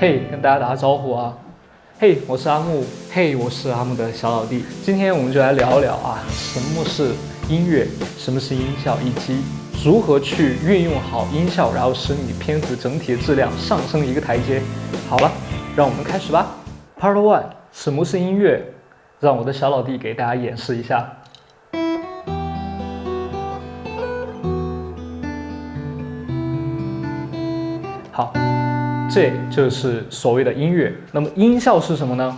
嘿，跟大家打个招呼啊！嘿，我是阿木，嘿，我是阿木的小老弟。今天我们就来聊一聊啊，什么是音乐，什么是音效，以及如何去运用好音效，然后使你片子整体的质量上升一个台阶。好了，让我们开始吧。Part 1，什么是音乐？让我的小老弟给大家演示一下。好，这就是所谓的音乐。那么音效是什么呢？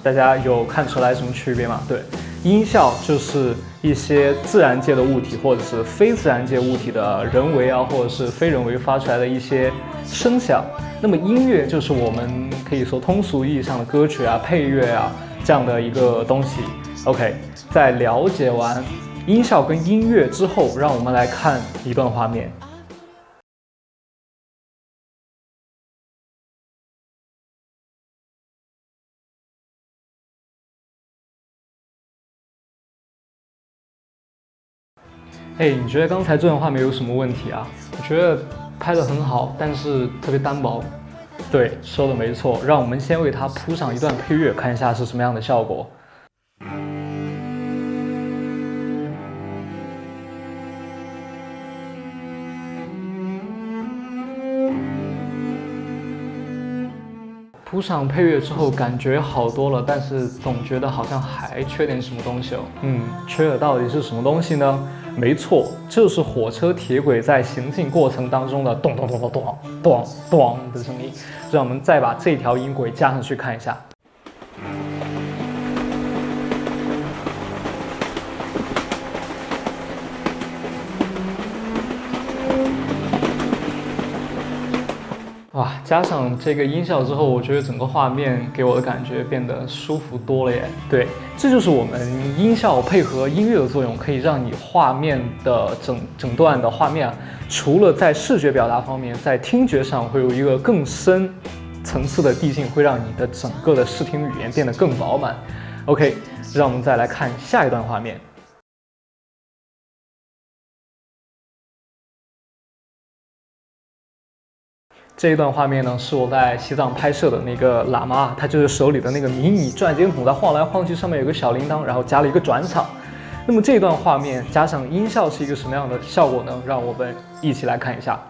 大家有看出来什么区别吗？对，音效就是一些自然界的物体或者是非自然界物体的人为或者是非人为发出来的一些声响。那么音乐就是我们可以说通俗意义上的歌曲配乐这样的一个东西。OK， 在了解完音效跟音乐之后，让我们来看一段画面。你觉得刚才这段画面有什么问题啊？我觉得拍得很好，但是特别单薄。对，说的没错，让我们先为它铺上一段配乐，看一下是什么样的效果。铺上配乐之后，感觉好多了，但是总觉得好像还缺点什么东西哦。缺的到底是什么东西呢？没错，就是火车铁轨在行进过程当中的咚咚咚咚咚咚咚的声音。让我们再把这条音轨加上去看一下。哇，加上这个音效之后，我觉得整个画面给我的感觉变得舒服多了耶。对，这就是我们音效配合音乐的作用，可以让你画面的整段的画面除了在视觉表达方面，在听觉上会有一个更深层次的递进，会让你的整个的视听语言变得更饱满。OK， 让我们再来看下一段画面。这一段画面呢，是我在西藏拍摄的那个喇嘛，他就是手里的那个迷你转接筒在晃来晃去，上面有个小铃铛，然后加了一个转场。那么这段画面加上音效是一个什么样的效果呢？让我们一起来看一下。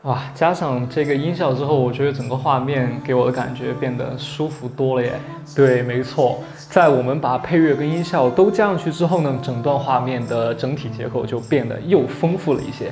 哇，加上这个音效之后，我觉得整个画面给我的感觉变得舒服多了耶。对，没错，在我们把配乐跟音效都加上去之后呢，整段画面的整体结构就变得又丰富了一些。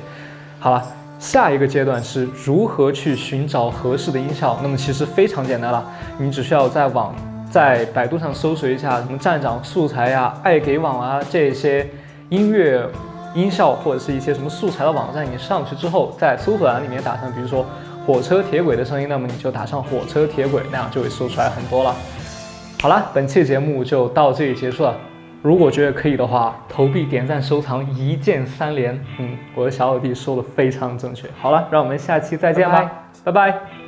好了，下一个阶段是如何去寻找合适的音效。那么其实非常简单了，你只需要在百度上搜索一下什么站长素材爱给网这些音乐音效或者是一些什么素材的网站，你上去之后，在搜索栏里面打上，比如说火车铁轨的声音，那么你就打上火车铁轨，那样就会搜出来很多了。好了，本期节目就到这里结束了。如果觉得可以的话，投币、点赞、收藏，一键3连。我的小老弟说的非常正确。好了，让我们下期再见吧，拜拜。